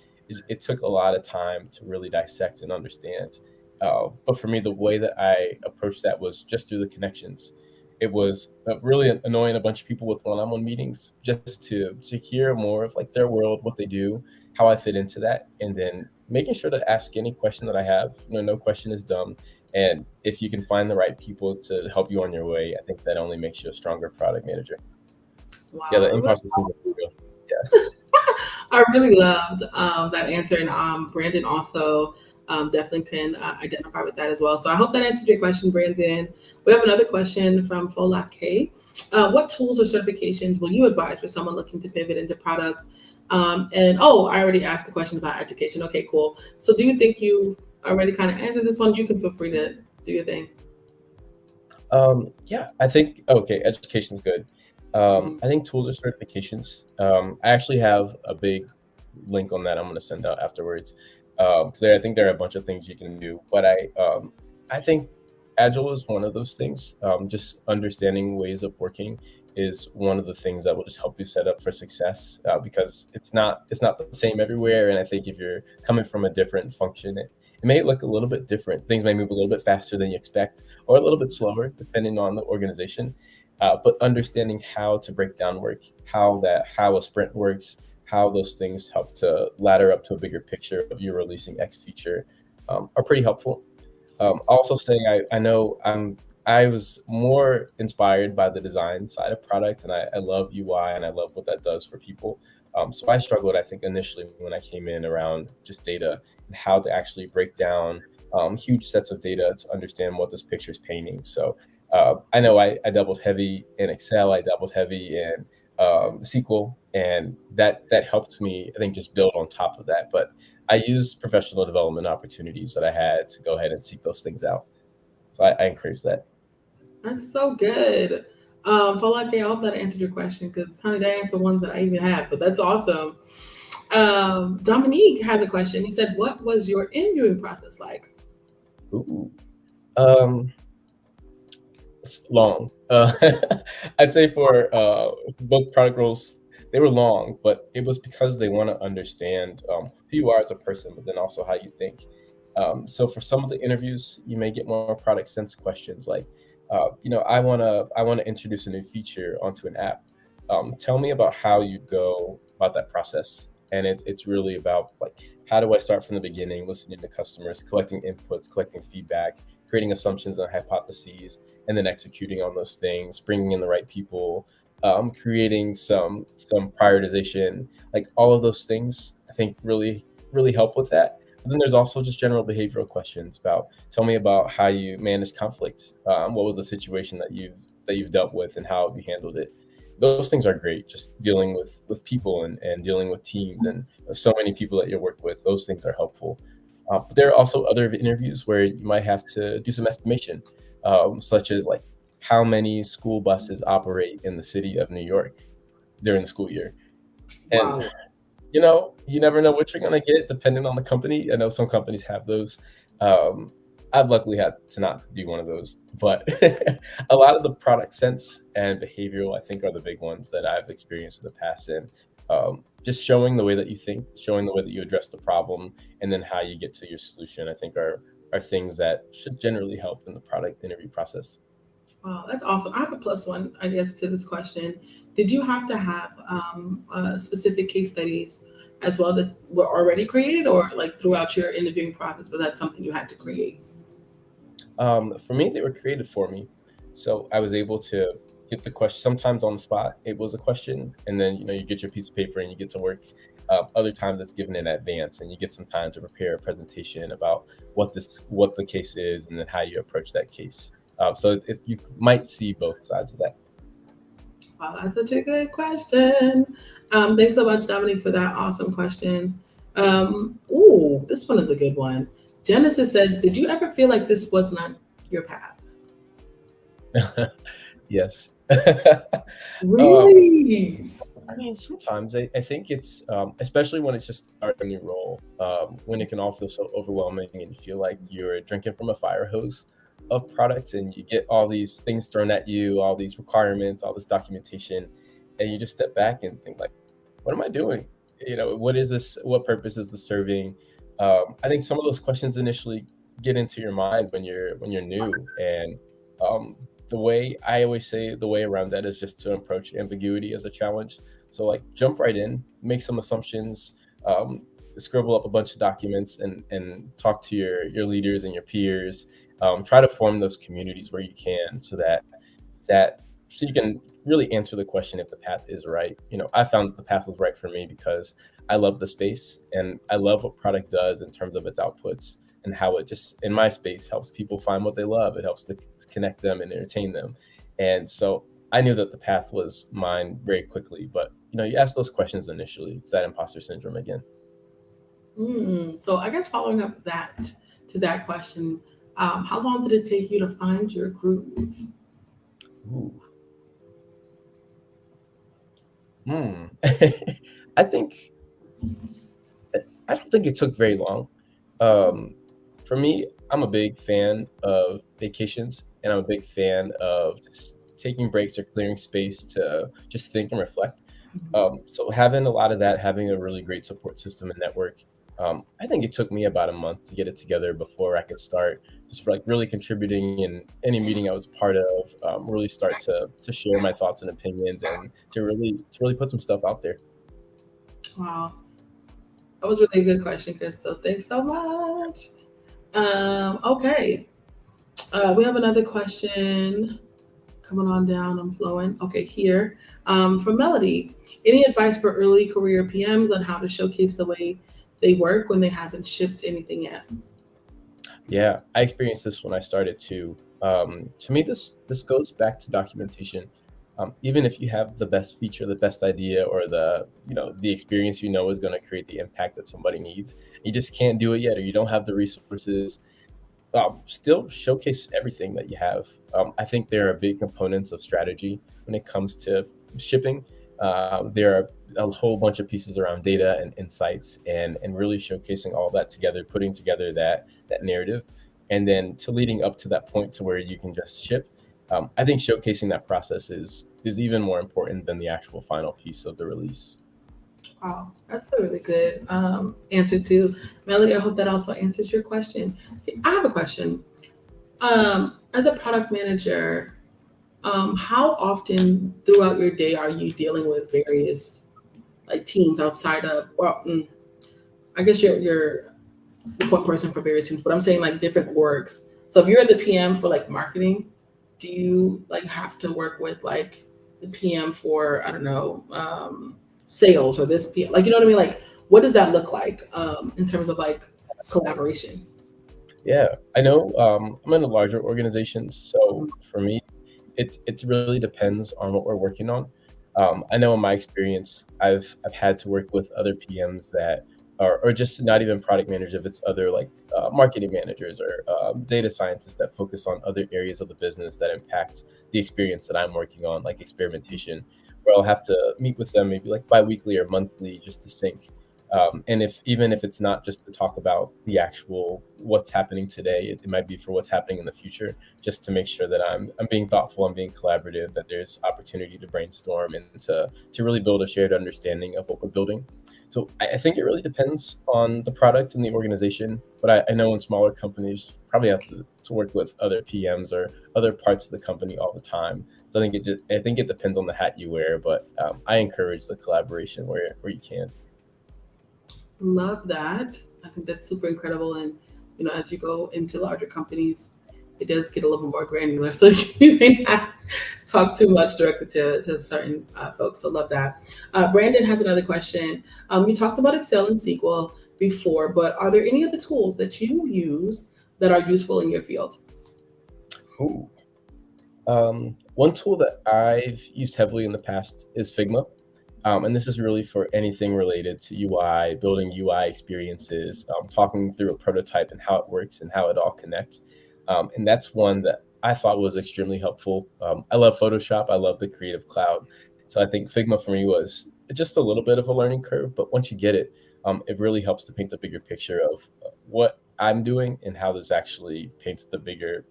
it took a lot of time to really dissect and understand. But for me, the way that I approached that was just through the connections. It was really annoying a bunch of people with one-on-one meetings just to hear more of like their world, what they do, how I fit into that, and then making sure to ask any question that I have. No question is dumb. And if you can find the right people to help you on your way, I think that only makes you a stronger product manager. Yeah, Wow. the It was imposter syndrome is real. Yeah. I really loved that answer, and Brandon also definitely can identify with that as well. So I hope that answered your question, Brandon. We have another question from Fola K. What tools or certifications will you advise for someone looking to pivot into product? And I already asked the question about education. Okay, cool. So do you think you already kind of answered this one? You can feel free to do your thing. Yeah, I think okay, education's good. Mhm. I think tools or certifications. I actually have a big link on that I'm going to send out afterwards. Because I think there are a bunch of things you can do, but I think agile is one of those things. Just understanding ways of working is one of the things that will just help you set up for success. Because it's not the same everywhere, and I think if you're coming from a different function, it may look a little bit different. Things may move a little bit faster than you expect, or a little bit slower, depending on the organization. But understanding how to break down work, how a sprint works, how those things help to ladder up to a bigger picture of you releasing X feature, are pretty helpful. Also saying I know I was more inspired by the design side of product, and I love UI and I love what that does for people. So I struggled, I think, initially when I came in around just data and how to actually break down huge sets of data to understand what this picture is painting. So I know I doubled heavy in Excel, I doubled heavy in SQL, and that helped me, I think, just build on top of that. But I used professional development opportunities that I had to go ahead and seek those things out. So I encourage that. That's so good. Falake, I hope that answered your question because, honey, that answered ones that I even have, but that's awesome. Dominique has a question. He said, what was your interviewing process like? Ooh. Um, Long. I'd say for both product roles, they were long, but it was because they want to understand who you are as a person, but then also how you think. So for some of the interviews, you may get more product sense questions like, I want to introduce a new feature onto an app. Tell me about how you go about that process. And it's really about like, how do I start from the beginning, listening to customers, collecting inputs, collecting feedback, creating assumptions and hypotheses, and then executing on those things, bringing in the right people, creating some prioritization, like all of those things. I think really help with that. But then there's also just general behavioral questions about, tell me about how you manage conflict. What was the situation that you've dealt with, and how have you handled it? Those things are great. Just dealing with people and dealing with teams and so many people that you work with. Those things are helpful. But there are also other interviews where you might have to do some estimation, such as like how many school buses operate in the city of New York during the school year. And Wow. you never know what you're gonna get depending on the company. I know some companies have those. Um, I've luckily had to not do one of those, but a lot of the product sense and behavioral, I think, are the big ones that I've experienced in the past. And just showing the way that you think, showing the way that you address the problem, and then how you get to your solution, I think are things that should generally help in the product interview process. Wow, that's awesome. I have a plus one, I guess, to this question. Did you have to have specific case studies as well that were already created, or like throughout your interviewing process, but that's something you had to create? For me, they were created for me, so I was able to get the question. Sometimes on the spot, it was a question, and then you get your piece of paper and you get to work. Other times, it's given in advance, and you get some time to prepare a presentation about what the case is, and then how you approach that case. So you might see both sides of that. Wow, that's such a good question. Thanks so much, Dominique, for that awesome question. Ooh, this one is a good one. Genesis says, "Did you ever feel like this was not your path?" Yes. Really? I mean, sometimes I think it's especially when it's just starting a new role, when it can all feel so overwhelming and you feel like you're drinking from a fire hose of products, and you get all these things thrown at you, all these requirements, all this documentation, and you just step back and think like, what am I doing? What is this? What purpose is this serving? I think some of those questions initially get into your mind when you're new, and the way I always say, the way around that is just to approach ambiguity as a challenge. So like, jump right in, make some assumptions, scribble up a bunch of documents, and talk to your leaders and your peers. Try to form those communities where you can, so you can really answer the question if the path is right. I found that the path was right for me because I love the space and I love what product does in terms of its outputs, and how it just, in my space, helps people find what they love. It helps to connect them and entertain them. And so I knew that the path was mine very quickly. But you ask those questions initially. It's that imposter syndrome again. So I guess following up that to that question, how long did it take you to find your groove? Ooh. Hmm. I think I don't think it took very long. Um, for me, I'm a big fan of vacations, and I'm a big fan of just taking breaks or clearing space to just think and reflect. So having a lot of that, having a really great support system and network, I think it took me about a month to get it together before I could start just for like really contributing in any meeting I was part of, really start to share my thoughts and opinions, and to really put some stuff out there. Wow, that was really a good question, Crystal. Thanks so much. Okay, we have another question coming on down. I'm flowing. Okay, here from Melody. Any advice for early career PMs on how to showcase the way they work when they haven't shipped anything yet? Yeah, I experienced this when I started too. To me, this goes back to documentation. Even if you have the best feature, the best idea, or the experience is going to create the impact that somebody needs, you just can't do it yet, or you don't have the resources. Still showcase everything that you have. I think there are big components of strategy when it comes to shipping. There are a whole bunch of pieces around data and insights, and really showcasing all that together, putting together that narrative, and then to leading up to that point to where you can just ship. I think showcasing that process is even more important than the actual final piece of the release. Wow, that's a really good answer too, Melody. I hope that also answers your question. I have a question. As a product manager, how often throughout your day are you dealing with various like teams outside of? Well, I guess you're the point person for various teams, but I'm saying like different orgs. So if you're the PM for like marketing, do you like have to work with like the PM for, I don't know, sales, or this PM? Like, you know what I mean? Like, what does that look like in terms of like collaboration? Yeah, I know. I'm in a larger organization, so Mhm. for me, it really depends on what we're working on. I know in my experience, I've had to work with other PMs that are, or just not even product managers, if it's other like marketing managers or data scientists that focus on other areas of the business that impact the experience that I'm working on, like experimentation, where I'll have to meet with them maybe like biweekly or monthly just to sync. And if even if it's not just to talk about the actual what's happening today, it might be for what's happening in the future, just to make sure that I'm being thoughtful, I'm being collaborative, that there's opportunity to brainstorm and to really build a shared understanding of what we're building. So I think it really depends on the product and the organization, but I know in smaller companies you probably have to work with other PMs or other parts of the company all the time. So I think it depends on the hat you wear, but I encourage the collaboration where you can. Love that. I think that's super incredible. And, you know, as you go into larger companies, it does get a little bit more granular. So you may not talk too much directly to certain folks. So love that. Brandon has another question. You talked about Excel and SQL before, but are there any other tools that you use that are useful in your field? Ooh. One tool that I've used heavily in the past is Figma. And this is really for anything related to UI, building UI experiences, talking through a prototype and how it works and how it all connects. And that's one that I thought was extremely helpful. I love Photoshop. I love the Creative Cloud. So I think Figma for me was just a little bit of a learning curve, but once you get it, it really helps to paint the bigger picture of what I'm doing and how this actually paints the bigger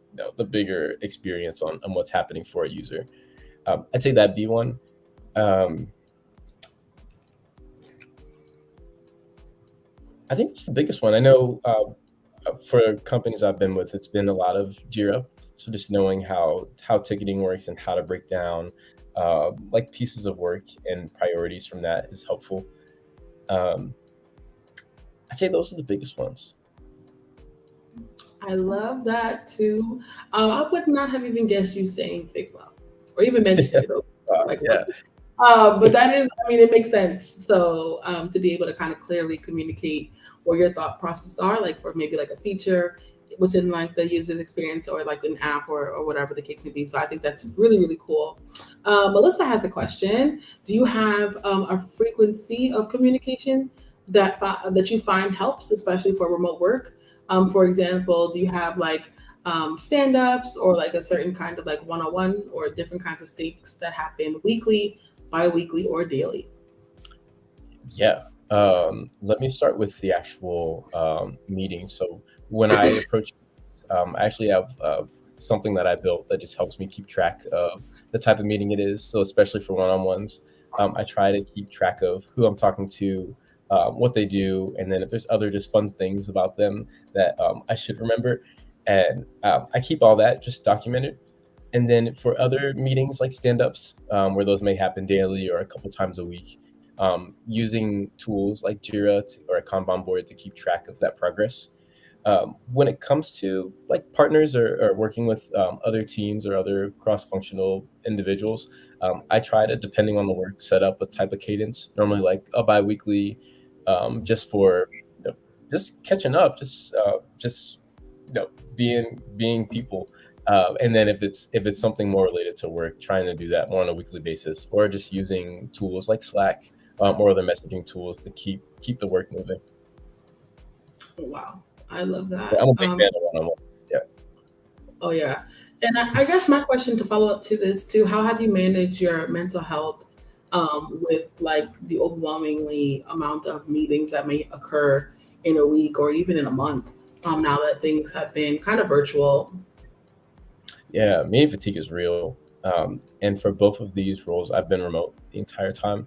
experience on what's happening for a user. I'd say that be one. Um, I think it's the biggest one. I know for companies I've been with, it's been a lot of Jira. So just knowing how ticketing works and how to break down like pieces of work and priorities from that is helpful. Um, I'd say those are the biggest ones. I love that too. I would not have even guessed you saying Figma or even mentioned it. Like, Yeah, but that is, I mean, it makes sense. So to be able to kind of clearly communicate what your thought process are, like for maybe like a feature within like the user's experience or like an app or whatever the case may be. So I think that's really, really cool. Melissa has a question. Do you have a frequency of communication that you find helps, especially for remote work? For example, do you have like stand-ups or like a certain kind of like one-on-one or different kinds of stakes that happen weekly, bi-weekly, or daily? yeah. Let me start with the actual meeting. So when I approach, I actually have something that I built that just helps me keep track of the type of meeting it is. So especially for one-on-ones, I try to keep track of who I'm talking to, what they do, and then if there's other just fun things about them that I should remember, and I keep all that just documented. And then for other meetings like stand-ups, where those may happen daily or a couple times a week, using tools like Jira or a Kanban board to keep track of that progress. When it comes to like partners or working with other teams or other cross-functional individuals, I try to, depending on the work, set up a type of cadence, normally like a biweekly, just for just catching up, just being people. And then if it's something more related to work, trying to do that more on a weekly basis, or just using tools like Slack, or other messaging tools to keep the work moving. Wow, I love Yeah, that. I'm a big fan of one-on-one. Yeah. Oh yeah, and I guess my question to follow up to this too: how have you managed your mental health with like the overwhelmingly amount of meetings that may occur in a week or even in a month? Now that things have been kind of virtual. Yeah, meeting fatigue is real. And for both of these roles, I've been remote the entire time.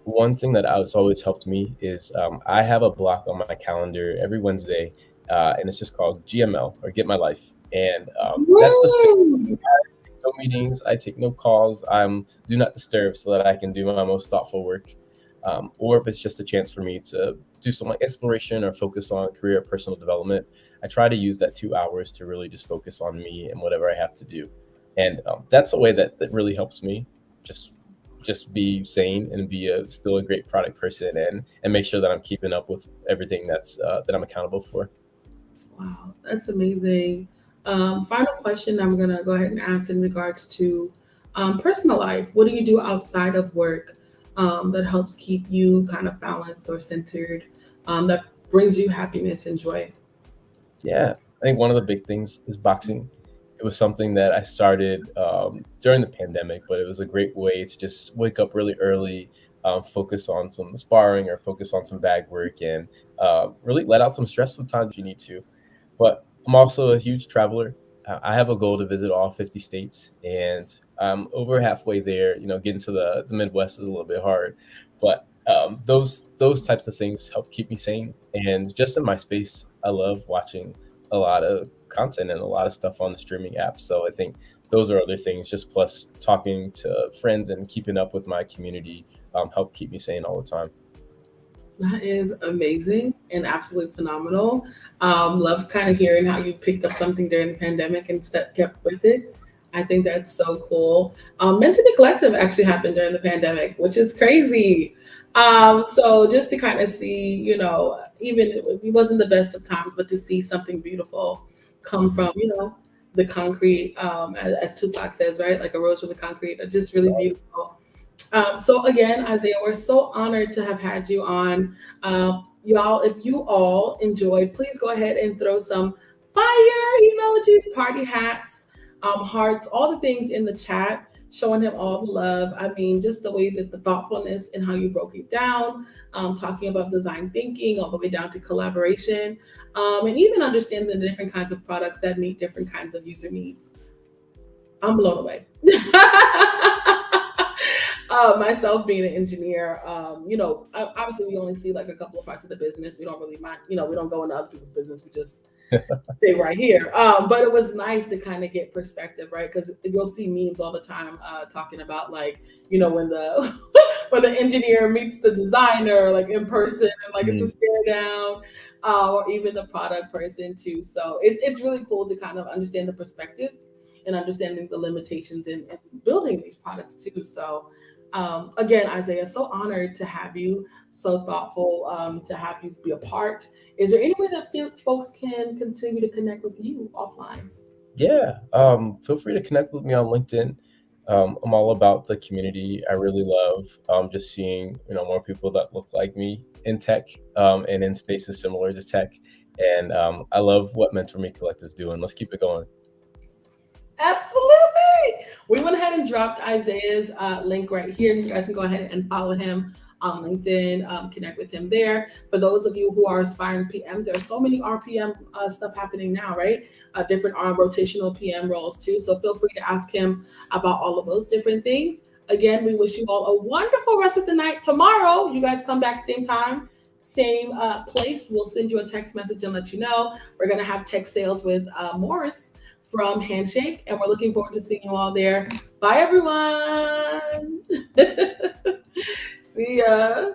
One thing that has always helped me is I have a block on my calendar every Wednesday, and it's just called GML, or Get My Life. And that's the space. Woo! I take no meetings, I take no calls. I'm do not disturb so that I can do my most thoughtful work. Or if it's just a chance for me to do some like exploration or focus on career or personal development, I try to use that 2 hours to really just focus on me and whatever I have to do. And that's a way that really helps me just just be sane and be still a great product person, and make sure that I'm keeping up with everything that I'm accountable for. Wow, that's amazing. Final question I'm going to go ahead and ask in regards to personal life. What do you do outside of work that helps keep you kind of balanced or centered, that brings you happiness and joy? Yeah, I think one of the big things is boxing. It was something that I started during the pandemic, but it was a great way to just wake up really early, focus on some sparring or focus on some bag work, and really let out some stress sometimes if you need to. But I'm also a huge traveler. I have a goal to visit all 50 states, and I'm over halfway there. Getting to the Midwest is a little bit hard, but those types of things help keep me sane. And just in my space, I love watching a lot of content and a lot of stuff on the streaming apps. So I think those are other things. Just plus talking to friends and keeping up with my community help keep me sane all the time. That is amazing and absolutely phenomenal. Love kind of hearing how you picked up something during the pandemic and kept with it. I think that's so cool. Meant to be collective actually happened during the pandemic, which is crazy. So just to kind of see, even it wasn't the best of times, but to see something beautiful come Mhm. from, the concrete, as Tupac says, right? Like a rose from the concrete, just really beautiful. So again, Isaiah, we're so honored to have had you on. Y'all, if you all enjoyed, please go ahead and throw some fire emojis, party hats, hearts, all the things in the chat, showing him all the love. I mean, just the way that the thoughtfulness and how you broke it down, talking about design thinking all the way down to collaboration, and even understanding the different kinds of products that meet different kinds of user needs. I'm blown away. Myself being an engineer, obviously we only see like a couple of parts of the business. We don't really mind, we don't go into other people's business. We just stay right here. But it was nice to kind of get perspective, right? Because you'll see memes all the time talking about like, when the when the engineer meets the designer like in person and like it's a Mhm. stare down, or even the product person too. So it's really cool to kind of understand the perspectives and understanding the limitations in building these products too. So again, Isaiah, so honored to have you, so thoughtful to have you be a part. Is there any way that folks can continue to connect with you offline? Yeah, feel free to connect with me on LinkedIn. I'm all about the community. I really love just seeing more people that look like me in tech, and in spaces similar to tech. And I love what Mentor Me Collective is doing. Let's keep it going. Absolutely. We went ahead and dropped Isaiah's link right here. You guys can go ahead and follow him on LinkedIn, connect with him there. For those of you who are aspiring PMs, there's so many RPM stuff happening now, right? Different rotational PM roles too. So feel free to ask him about all of those different things. Again, we wish you all a wonderful rest of the night. Tomorrow, you guys come back same time, same place. We'll send you a text message and let you know. We're going to have tech sales with Morris from Handshake, and we're looking forward to seeing you all there. Bye, everyone. See ya.